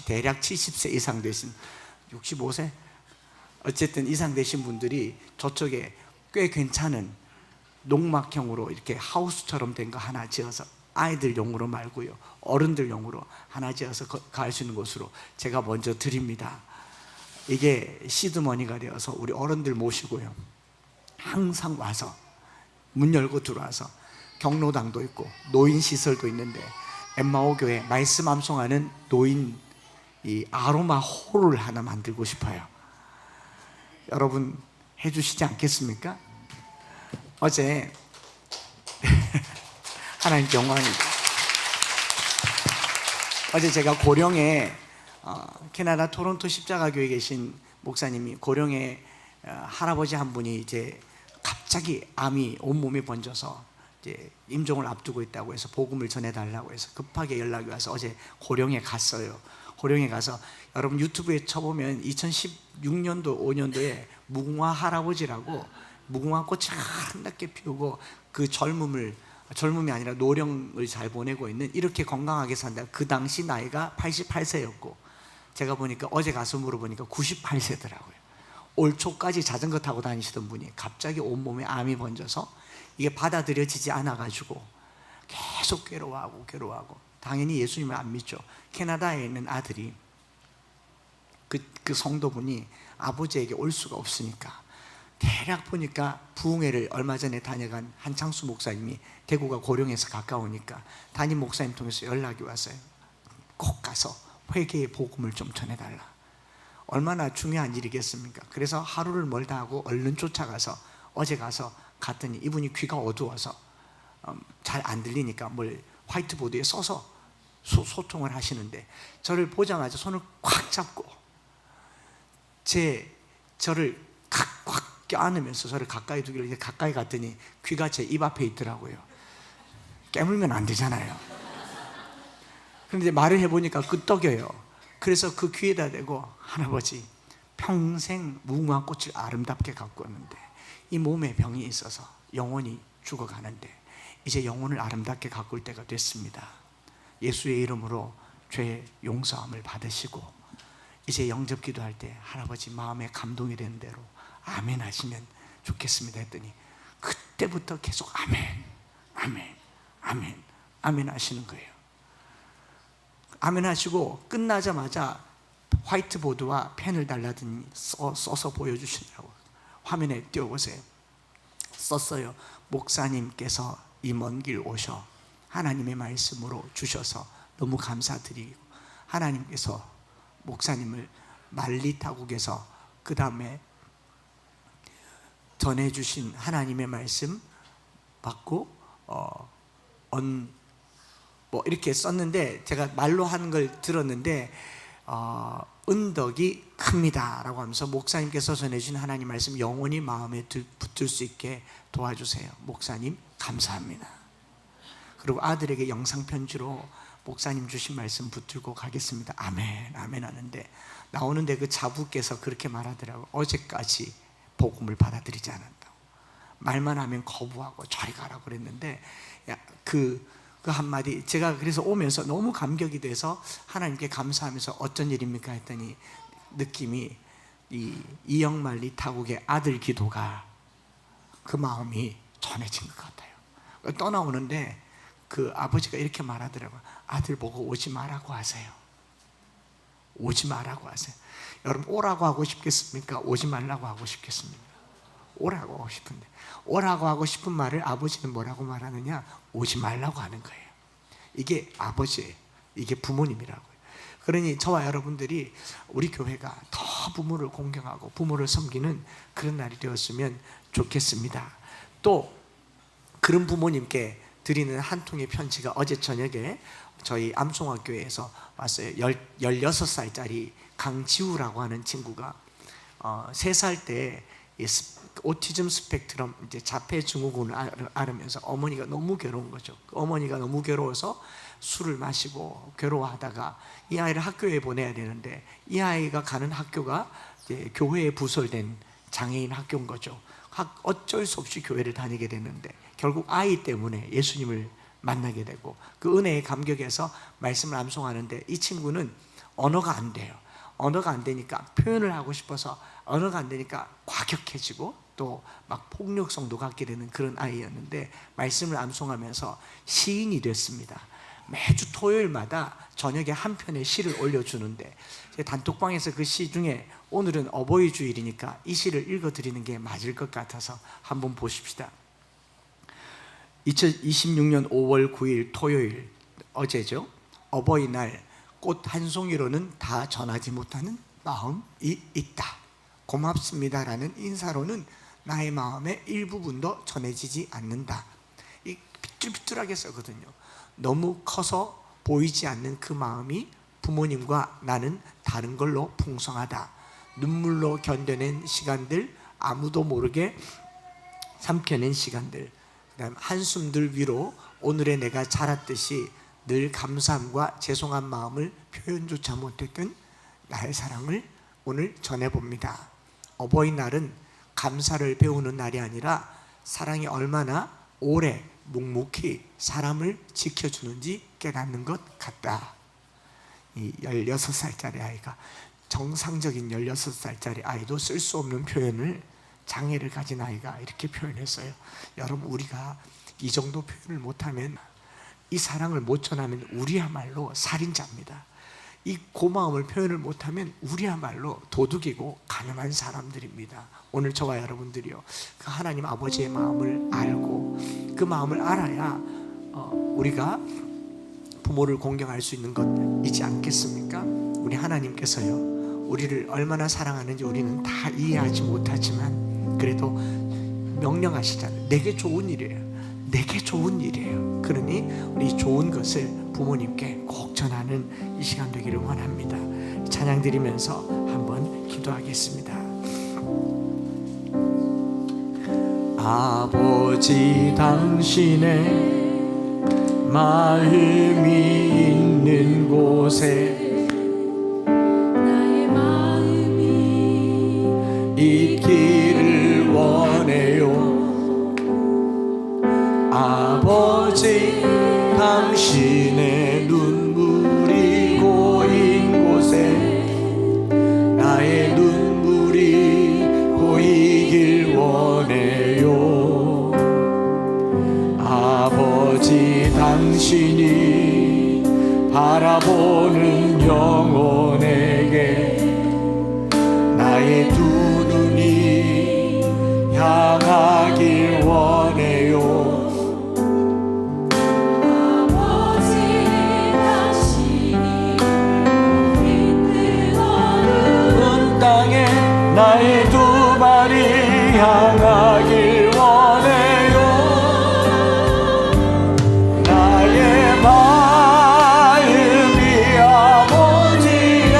대략 70세 이상 되신, 65세? 어쨌든 이상 되신 분들이 저쪽에 꽤 괜찮은 농막형으로 이렇게 하우스처럼 된 거 하나 지어서, 아이들용으로 말고요, 어른들용으로 하나 지어서 갈 수 있는 곳으로 제가 먼저 드립니다. 이게 시드머니가 되어서 우리 어른들 모시고요, 항상 와서 문 열고 들어와서, 경로당도 있고 노인 시설도 있는데 엠마오 교회 말씀 암송하는 노인 이 아로마 홀을 하나 만들고 싶어요. 여러분 해주시지 않겠습니까? 어제 하나님께 영광입니다. 어제 제가 고령에, 캐나다 토론토 십자가교회에 계신 목사님이, 고령에 할아버지 한 분이 이제 갑자기 암이 온몸에 번져서 이제 임종을 앞두고 있다고 해서 복음을 전해달라고 해서 급하게 연락이 와서 어제 고령에 갔어요. 고령에 가서, 여러분 유튜브에 쳐보면 2016년도 5년도에 무궁화 할아버지라고 무궁화 꽃이 아름답게 피우고 그 젊음이 아니라 노령을 잘 보내고 있는, 이렇게 건강하게 산다. 그 당시 나이가 88세였고 제가 보니까, 어제 가서 물어보니까 98세더라고요. 올 초까지 자전거 타고 다니시던 분이 갑자기 온몸에 암이 번져서 이게 받아들여지지 않아가지고 계속 괴로워하고 당연히 예수님을 안 믿죠. 캐나다에 있는 아들이, 그 성도분이 아버지에게 올 수가 없으니까 대략 보니까 부흥회를 얼마 전에 다녀간 한창수 목사님이, 대구가 고령에서 가까우니까 담임 목사님 통해서 연락이 왔어요. 꼭 가서 회개의 복음을 좀 전해달라. 얼마나 중요한 일이겠습니까? 그래서 하루를 멀다 하고 얼른 쫓아가서 어제 가서 갔더니 이분이 귀가 어두워서 잘 안 들리니까 뭘 화이트보드에 써서 소통을 하시는데, 저를 보자마자 손을 꽉 잡고 저를 꽉 껴안으면서 저를 가까이 두기를, 이제 가까이 갔더니 귀가 제 입 앞에 있더라고요. 깨물면 안 되잖아요. 그런데 말을 해보니까 끄떡여요. 그래서 그 귀에다 대고, 할아버지 평생 무궁화 꽃을 아름답게 가꾸었는데 이 몸에 병이 있어서 영혼이 죽어가는데 이제 영혼을 아름답게 가꿀 때가 됐습니다. 예수의 이름으로 죄 용서함을 받으시고 이제 영접 기도할 때 할아버지 마음에 감동이 되는 대로 아멘 하시면 좋겠습니다 했더니, 그때부터 계속 아멘, 아멘, 아멘, 아멘 하시는 거예요. 아멘 하시고 끝나자마자 화이트보드와 펜을 달라더니 써서 보여주시더라고요. 화면에 띄워보세요. 썼어요. 목사님께서 이 먼 길 오셔 하나님의 말씀으로 주셔서 너무 감사드리고, 하나님께서 목사님을 말리타국에서 그 다음에 전해주신 하나님의 말씀 받고 뭐 이렇게 썼는데, 제가 말로 하는 걸 들었는데 은덕이 큽니다 라고 하면서 목사님께서 전해주신 하나님 말씀 영원히 마음에 붙들 수 있게 도와주세요. 목사님 감사합니다. 그리고 아들에게 영상 편지로 목사님 주신 말씀 붙들고 가겠습니다. 아멘 아멘 하는데 나오는데 그 자부께서 그렇게 말하더라고요. 어제까지 복음을 받아들이지 않았다고, 말만 하면 거부하고 저리 가라고 그랬는데 그 한마디, 제가 그래서 오면서 너무 감격이 돼서 하나님께 감사하면서 어쩐 일입니까 했더니 느낌이 이영만리 타국의 아들 기도가 그 마음이 전해진 것 같아요. 떠나오는데 그 아버지가 이렇게 말하더라고요. 아들 보고 오지 말라고 하세요. 오지 말라고 하세요. 여러분 오라고 하고 싶겠습니까? 오지 말라고 하고 싶겠습니까? 오라고 하고 싶은데, 오라고 하고 싶은 말을 아버지는 뭐라고 말하느냐? 오지 말라고 하는 거예요. 이게 아버지예요. 이게 부모님이라고요. 그러니 저와 여러분들이 우리 교회가 더 부모를 공경하고 부모를 섬기는 그런 날이 되었으면 좋겠습니다. 또 그런 부모님께 드리는 한 통의 편지가 어제 저녁에 저희 암송학교에서 왔어요. 16살짜리 강지우라고 하는 친구가 3살 때 오티즘 스펙트럼 이제 자폐 증후군을 앓으면서 어머니가 너무 괴로운 거죠. 어머니가 너무 괴로워서 술을 마시고 괴로워하다가 이 아이를 학교에 보내야 되는데 이 아이가 가는 학교가 이제 교회에 부설된 장애인 학교인 거죠. 어쩔 수 없이 교회를 다니게 되는데 결국 아이 때문에 예수님을 만나게 되고 그 은혜에 감격해서 말씀을 암송하는데 이 친구는 언어가 안 돼요. 언어가 안 되니까 표현을 하고 싶어서 언어가 안 되니까 과격해지고 또 막 폭력성도 갖게 되는 그런 아이였는데 말씀을 암송하면서 시인이 됐습니다. 매주 토요일마다 저녁에 한 편의 시를 올려주는데 단톡방에서 그 시 중에 오늘은 어버이 주일이니까 이 시를 읽어드리는 게 맞을 것 같아서 한번 보십시다. 2026년 5월 9일 토요일, 어제죠. 어버이날 꽃 한 송이로는 다 전하지 못하는 마음이 있다. 고맙습니다라는 인사로는 나의 마음의 일부분도 전해지지 않는다. 이 삐뚤삐뚤하게 써거든요. 너무 커서 보이지 않는 그 마음이 부모님과 나는 다른 걸로 풍성하다. 눈물로 견뎌낸 시간들, 아무도 모르게 삼켜낸 시간들, 그다음 한숨들 위로 오늘의 내가 자랐듯이 늘 감사함과 죄송한 마음을 표현조차 못했던 나의 사랑을 오늘 전해봅니다. 어버이날은 감사를 배우는 날이 아니라 사랑이 얼마나 오래 묵묵히 사람을 지켜주는지 깨닫는 것 같다. 이 16살짜리 아이가, 정상적인 16살짜리 아이도 쓸 수 없는 표현을 장애를 가진 아이가 이렇게 표현했어요. 여러분, 우리가 이 정도 표현을 못하면, 이 사랑을 못 전하면 우리야말로 살인자입니다. 이 고마움을 표현을 못하면 우리야말로 도둑이고 가늠한 사람들입니다. 오늘 저와 여러분들이요, 그 하나님 아버지의 마음을 알고 그 마음을 알아야 우리가 부모를 공경할 수 있는 것이지 않겠습니까? 우리 하나님께서요, 우리를 얼마나 사랑하는지 우리는 다 이해하지 못하지만 그래도 명령하시잖아요. 내게 좋은 일이에요. 내게 좋은 일이에요. 그러니 우리 좋은 것을 부모님께 꼭 전하는 이 시간 되기를 원합니다. 찬양 드리면서 한번 기도하겠습니다. 아버지, 당신의 마음이 있는 곳에 나의 마음이 있기를 원해요. 아버지, 당신의 눈물이 고인 곳에 나의 눈물이 고이길 원해요. 아버지, 당신이 바라보는 영혼에게 나의 두 눈이 향하길 원해요. 나의 두 발이 향하길 원해요. 나의 마음이 아버지의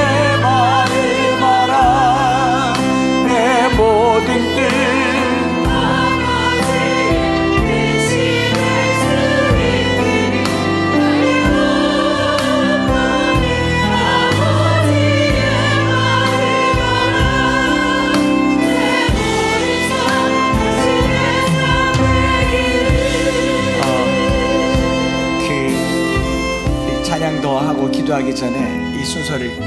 하고 기도하기 전에 이 순서를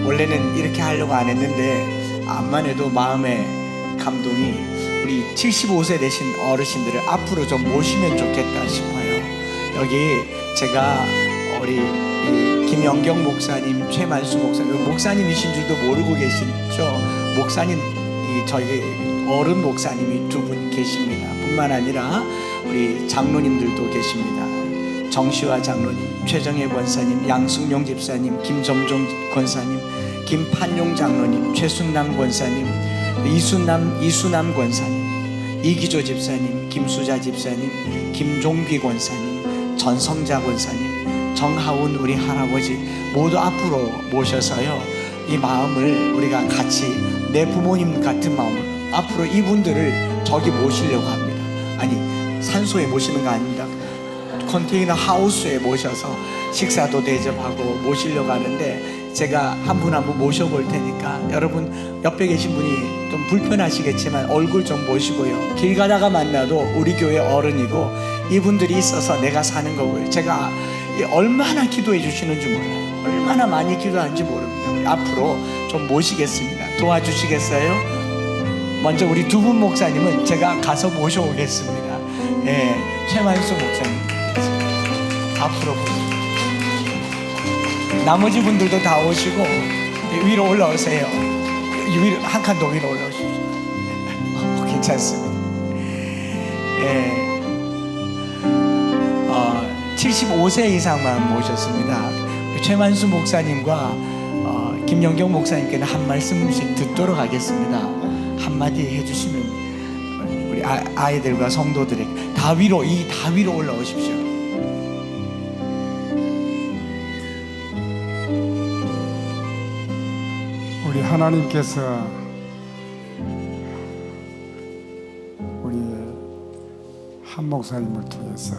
원래는 이렇게 하려고 안 했는데 암만 해도 마음의 감동이 우리 75세 되신 어르신들을 앞으로 좀 모시면 좋겠다 싶어요. 여기 제가 우리 이 김영경 목사님, 최만수 목사님, 목사님이신 줄도 모르고 계시죠? 목사님, 저희 어른 목사님이 두 분 계십니다. 뿐만 아니라 우리 장로님들도 계십니다. 정시화 장로님, 최정혜 권사님, 양승용 집사님, 김점종 권사님, 김판용 장로님, 최순남 권사님, 이수남 권사님, 이기조 집사님, 김수자 집사님, 김종기 권사님, 전성자 권사님, 정하운 우리 할아버지 모두 앞으로 모셔서요, 이 마음을 우리가 같이 내 부모님 같은 마음을 앞으로 이분들을 저기 모시려고 합니다. 아니, 산소에 모시는 거 아닙니다. 컨테이너 하우스에 모셔서 식사도 대접하고 모시려고 하는데, 제가 한 분 한 분 모셔볼 테니까 여러분 옆에 계신 분이 좀 불편하시겠지만 얼굴 좀 보시고요. 길 가다가 만나도 우리 교회 어른이고 이분들이 있어서 내가 사는 거고요. 제가 얼마나 기도해 주시는지 몰라요. 얼마나 많이 기도하는지 모릅니다. 우리 앞으로 좀 모시겠습니다. 도와주시겠어요? 먼저 우리 두 분 목사님은 제가 가서 모셔오겠습니다. 예, 최만수 목사님 앞으로 보세요. 나머지 분들도 다 오시고 위로 올라오세요. 위로 한 칸 더 위로 올라오십시오. 괜찮습니다. 예, 75세 이상만 모셨습니다. 최만수 목사님과 김영경 목사님께는 한 말씀씩 듣도록 하겠습니다. 한마디 해주시면 우리 아이들과 성도들에게 다 위로 올라오십시오. 우리 하나님께서 우리 한 목사님을 통해서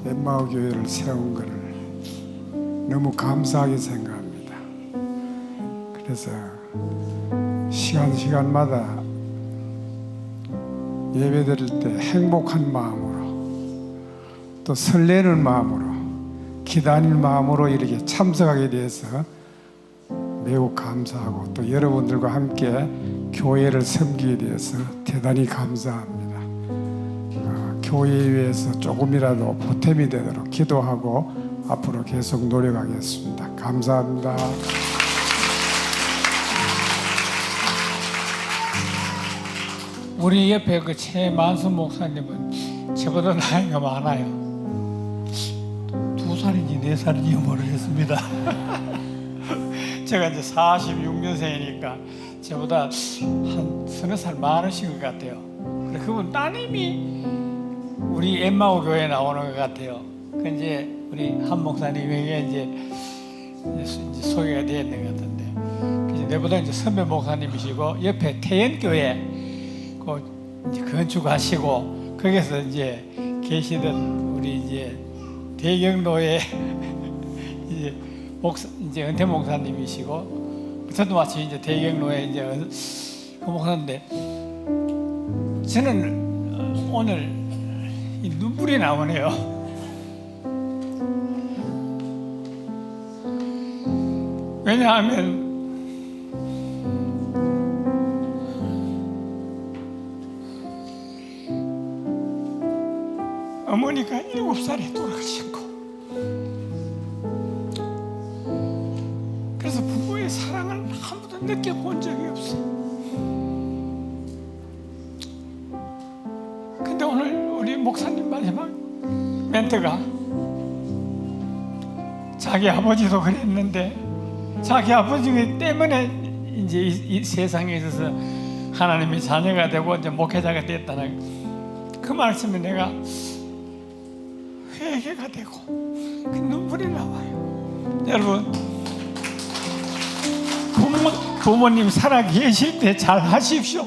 엠마오 교회를 세운 것을 너무 감사하게 생각합니다. 그래서 시간마다 예배 드릴 때 행복한 마음으로, 또 설레는 마음으로, 기다리는 마음으로 이렇게 참석하게 돼서 매우 감사하고, 또 여러분들과 함께 교회를 섬기게 되어서 대단히 감사합니다. 교회에 위해서 조금이라도 보탬이 되도록 기도하고 앞으로 계속 노력하겠습니다. 감사합니다. 우리 옆에 그 최만수 목사님은 저보다 나이가 많아요. 2살인지 4살인지 모르겠습니다. 제가 이제 46년생이니까 저보다 한 30살 많으신 것 같아요. 그래, 그분 따님이 우리 엠마오 교회에 나오는 것 같아요. 그 이제 우리 한 목사님에게 이제 소개가 되어 있는 것 같은데, 그래서 내보다 이제 선배 목사님이시고 옆에 태연교회 이제 건축하시고 거기서 이제 계시던 우리 이제 대경로에 이제 은퇴 목사님이시고, 저도 마치 이제 대경로에 이제 그 목사인데, 저는 오늘 이 눈물이 나오네요. 왜냐하면 어머니가 7살에 돌아가셨고, 그래서 부모의 사랑을 한 번도 느껴본 적이 없어요. 근데 오늘 우리 목사님 마지막 멘트가, 자기 아버지도 그랬는데 자기 아버지 때문에 이제 이 세상에 있어서 하나님의 자녀가 되고 이제 목회자가 됐다는 그 말씀에 내가 회개가 되고 그 눈물이 나와요. 여러분, 부모님 살아 계실 때 잘 하십시오.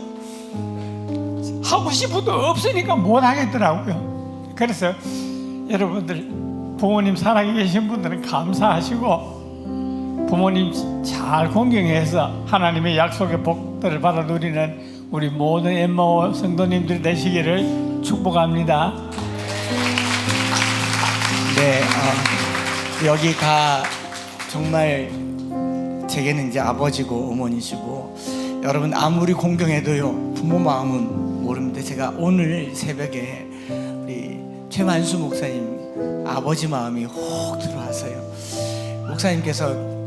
하고 싶어도 없으니까 못 하겠더라고요. 그래서 여러분들 부모님 살아 계신 분들은 감사하시고 부모님 잘 공경해서 하나님의 약속의 복들을 받아 누리는 우리 모든 엠마오 성도님들 되시기를 축복합니다. 네, 여기 다 정말 제게는 이제 아버지고 어머니시고 여러분 아무리 공경해도요 부모 마음은 모릅니다. 제가 오늘 새벽에 우리 최만수 목사님 아버지 마음이 혹 들어왔어요. 목사님께서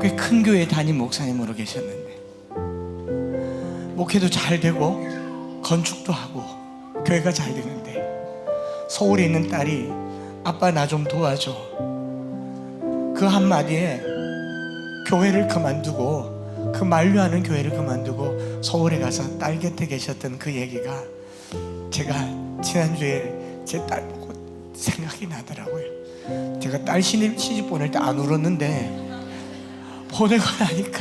꽤 큰 교회 담임 목사님으로 계셨는데 목회도 잘 되고 건축도 하고 교회가 잘 되는데 서울에 있는 딸이 아빠 나 좀 도와줘, 그 한마디에 교회를 그만두고 그 만류하는 교회를 그만두고 서울에 가서 딸 곁에 계셨던 그 얘기가 제가 지난주에 제 딸 보고 생각이 나더라고요. 제가 딸 시집 보낼 때 안 울었는데 보내고 나니까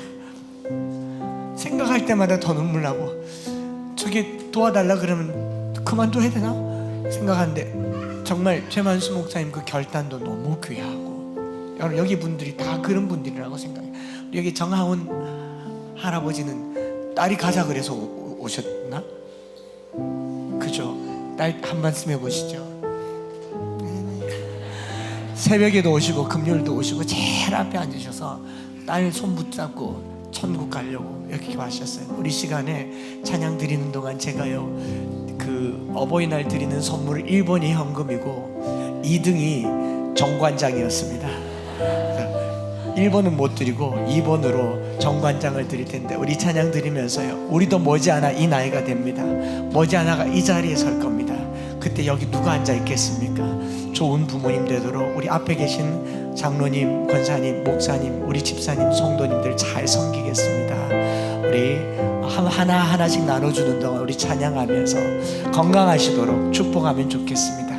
생각할 때마다 더 눈물 나고 저게 도와달라 그러면 그만둬야 되나 생각하는데 정말 최만수 목사님 그 결단도 너무 귀하고 여기 분들이 다 그런 분들이라고 생각해요. 여기 정하운 할아버지는 딸이 가자 그래서 오셨나? 그죠? 딸 한 말씀 해보시죠. 새벽에도 오시고 금요일도 오시고 제일 앞에 앉으셔서 딸 손 붙잡고 천국 가려고 이렇게 하셨어요. 우리 시간에 찬양 드리는 동안 제가요 그 어버이날 드리는 선물 1번이 현금이고 2등이 정관장이었습니다. 1번은 못 드리고 2번으로 정관장을 드릴 텐데 우리 찬양 드리면서요 우리도 머지않아 이 나이가 됩니다. 머지않아가 이 자리에 설 겁니다. 그때 여기 누가 앉아 있겠습니까? 좋은 부모님 되도록 우리 앞에 계신 장로님, 권사님, 목사님, 우리 집사님, 성도님들 잘 섬기겠습니다. 우리 하나하나씩 나눠주는 동안 우리 찬양하면서 건강하시도록 축복하면 좋겠습니다.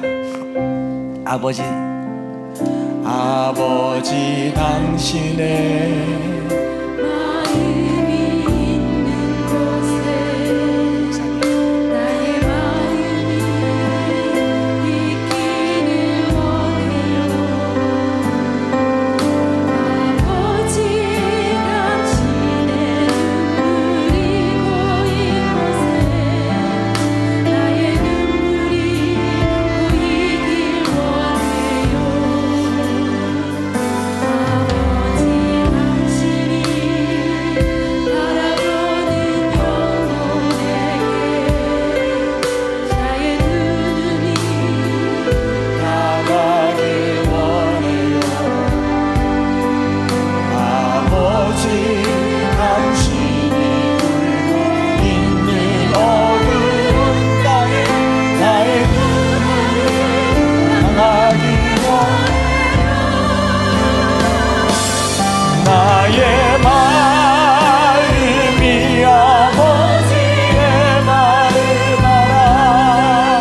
아버지 당신의 마음이 있는 곳에 나의 마음이 있기를 원해요. 아버지 당신의 눈물이 고인 곳에 나의 눈물이 고이길 원해요. 나의 마음이 아버지의 마음 알아.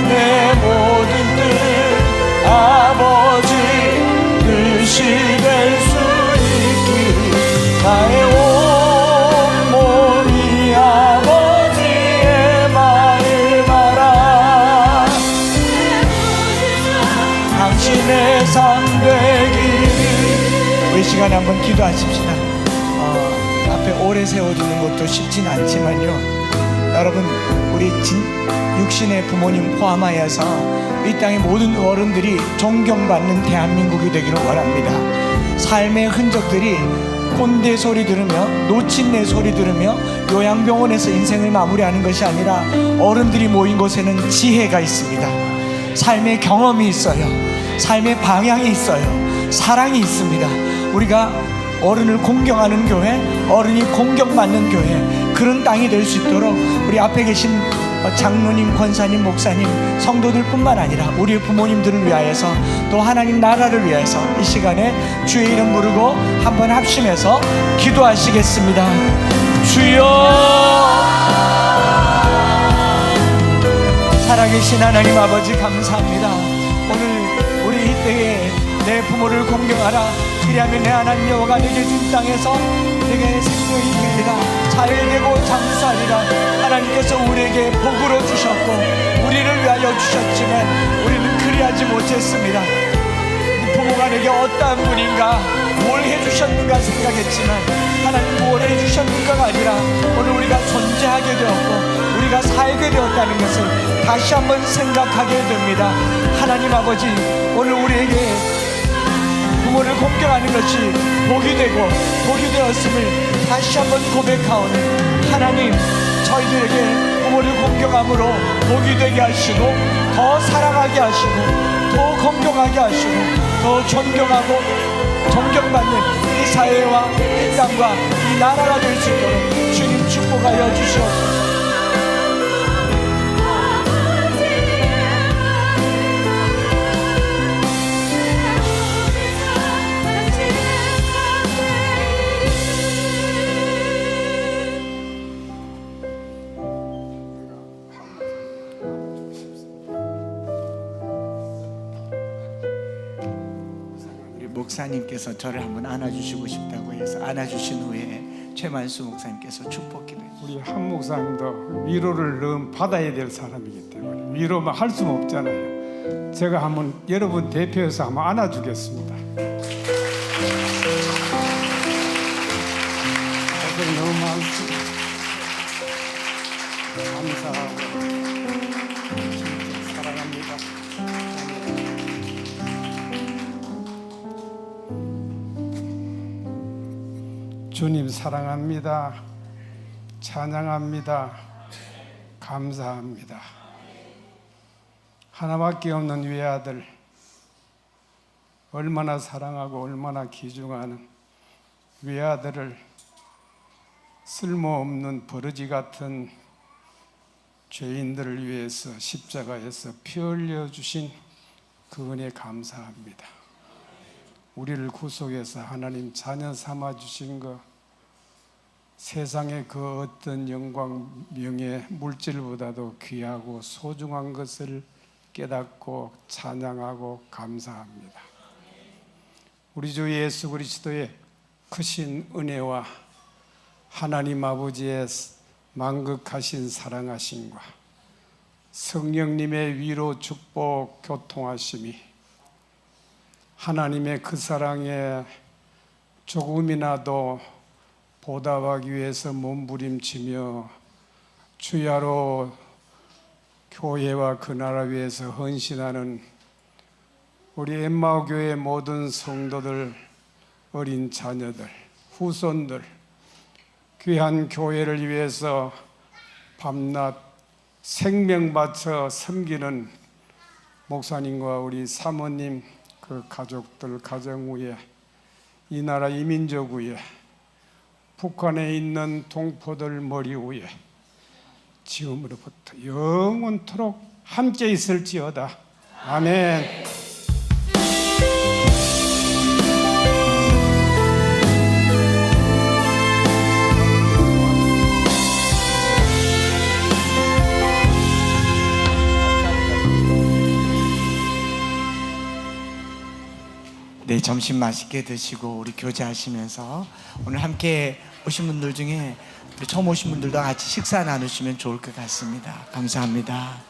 내 모든 뜻 아버지 뜻이 될 수 있길 나의 온 몸이 아버지의 마음 알아. 당신의 삶 되기를. 이 시간에 한번 기도하십시다. 앞에 오래 세워두는 것도 쉽진 않지만요 여러분 우리 육신의 부모님 포함하여서 이 땅의 모든 어른들이 존경받는 대한민국이 되기를 원합니다. 삶의 흔적들이 꼰대 소리 들으며 노친내 소리 들으며 요양병원에서 인생을 마무리하는 것이 아니라 어른들이 모인 곳에는 지혜가 있습니다. 삶의 경험이 있어요. 삶의 방향이 있어요. 사랑이 있습니다. 우리가 어른을 공경하는 교회, 어른이 공경받는 교회, 그런 땅이 될 수 있도록 우리 앞에 계신 장로님, 권사님, 목사님, 성도들 뿐만 아니라 우리의 부모님들을 위하여서 또 하나님 나라를 위해서 이 시간에 주의 이름 부르고 한번 합심해서 기도하시겠습니다. 주여, 살아계신 하나님 아버지 감사합니다. 오늘 우리 이 때에 내 부모를 공경하라. 그리하면 내 하나님 여호와가 내게 준 땅에서 내게 생명이 있으리라. 잘되고 장수하리라. 하나님께서 우리에게 복으로 주셨고 우리를 위하여 주셨지만 우리는 그리하지 못했습니다. 부모가 내게 어떠한 분인가, 뭘 해주셨는가 생각했지만 하나님 뭘 해주셨는가가 아니라 오늘 우리가 존재하게 되었고 우리가 살게 되었다는 것을 다시 한번 생각하게 됩니다. 하나님 아버지, 오늘 우리에게 부모를 공경하는 것이 복이 되고 복이 되었음을 다시 한번 고백하오니 하나님, 저희들에게 부모를 공경함으로 복이 되게 하시고 더 사랑하게 하시고 더 공경하게 하시고 더 존경하고 존경받는 이 사회와 이 땅과 이 나라가 될 수 있도록 주님 축복하여 주시옵소서. 우리 목사님께서 저를 한번 안아주시고 싶다고 해서 안아주신 후에 최만수 목사님께서 축복 기도해 주세요. 우리 한 목사님도 위로를 늘 받아야 될 사람이기 때문에 위로만 할 수는 없잖아요. 제가 한번 여러분 대표해서 한번 안아주겠습니다. 고생 너무 많습니다. 감사하고 진짜 사랑합니다. 주님 사랑합니다. 찬양합니다. 감사합니다. 하나밖에 없는 외아들, 얼마나 사랑하고 얼마나 귀중하는 외아들을 쓸모없는 버러지 같은 죄인들을 위해서 십자가에서 피 흘려 주신 그 은혜 감사합니다. 우리를 구속해서 하나님 자녀 삼아 주신 것, 세상의 그 어떤 영광, 명예, 물질보다도 귀하고 소중한 것을 깨닫고 찬양하고 감사합니다. 우리 주 예수 그리스도의 크신 은혜와 하나님 아버지의 만극하신 사랑하심과 성령님의 위로 축복 교통하심이 하나님의 그 사랑에 조금이나도 보답하기 위해서 몸부림치며 주야로 교회와 그 나라 위해서 헌신하는 우리 엠마오 교회 모든 성도들, 어린 자녀들, 후손들, 귀한 교회를 위해서 밤낮 생명 바쳐 섬기는 목사님과 우리 사모님, 그 가족들, 가정 위에, 이 나라 이민족 위에, 북한에 있는 동포들 머리 위에 지금으로부터 영원토록 함께 있을지어다. 아멘. 네, 점심 맛있게 드시고 우리 교제하시면서 오늘 함께 오신 분들 중에 우리 처음 오신 분들도 같이 식사 나누시면 좋을 것 같습니다. 감사합니다.